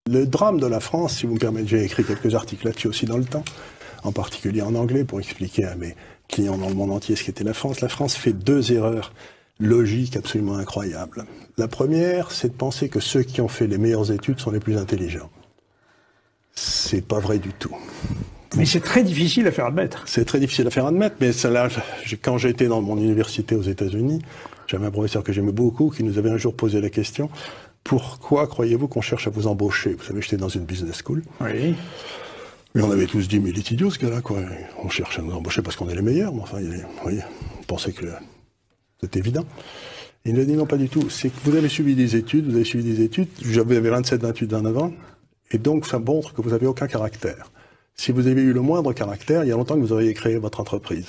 Le drame de la France, si vous me permettez, j'ai écrit quelques articles là-dessus aussi dans le temps, en particulier en anglais, pour expliquer à mes clients dans le monde entier ce qu'était la France. La France fait 2 erreurs logiques absolument incroyables. La première, c'est de penser que ceux qui ont fait les meilleures études sont les plus intelligents. C'est pas vrai du tout. Mais c'est très difficile à faire admettre. C'est très difficile à faire admettre, mais quand j'étais dans mon université aux États-Unis, j'avais un professeur que j'aimais beaucoup qui nous avait un jour posé la question: pourquoi croyez-vous qu'on cherche à vous embaucher? Vous savez, j'étais dans une business school. Oui. Mais on avait tous dit, mais il est idiot ce gars-là, quoi. On cherche à nous embaucher parce qu'on est les meilleurs, mais enfin, voyez, on pensait que c'était évident. Il nous a dit non, pas du tout. C'est que vous avez suivi des études, j'avais 27-28 ans avant, et donc ça montre que vous n'avez aucun caractère. Si vous avez eu le moindre caractère, il y a longtemps que vous auriez créé votre entreprise.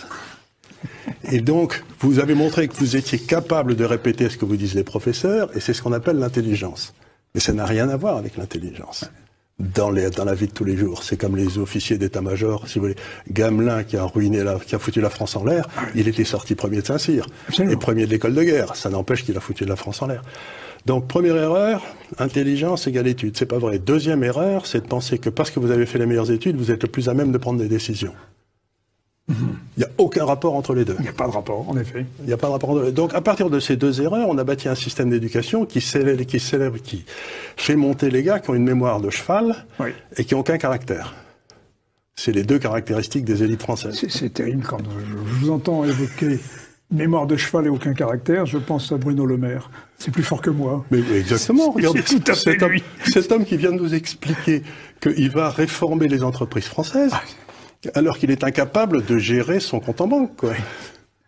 Et donc, vous avez montré que vous étiez capable de répéter ce que vous disent les professeurs, et c'est ce qu'on appelle l'intelligence. Mais ça n'a rien à voir avec l'intelligence. Dans la vie de tous les jours. C'est comme les officiers d'état-major, si vous voulez. Gamelin qui a qui a foutu la France en l'air, il était sorti premier de Saint-Cyr. Et premier de l'école de guerre. Ça n'empêche qu'il a foutu la France en l'air. Donc, première erreur, intelligence égale études. C'est pas vrai. Deuxième erreur, c'est de penser que parce que vous avez fait les meilleures études, vous êtes le plus à même de prendre des décisions. Il n'y a aucun rapport entre les deux. Il n'y a pas de rapport, en effet. Il n'y a pas de rapport entre les deux. Donc, à partir de ces 2 erreurs, on a bâti un système d'éducation qui fait monter les gars qui ont une mémoire de cheval et qui n'ont aucun caractère. C'est les 2 caractéristiques des élites françaises. C'est terrible quand je vous entends évoquer mémoire de cheval et aucun caractère, je pense à Bruno Le Maire. C'est plus fort que moi. Mais exactement. Regardez, tout à fait cet homme qui vient de nous expliquer qu'il va réformer les entreprises françaises, alors qu'il est incapable de gérer son compte en banque, quoi.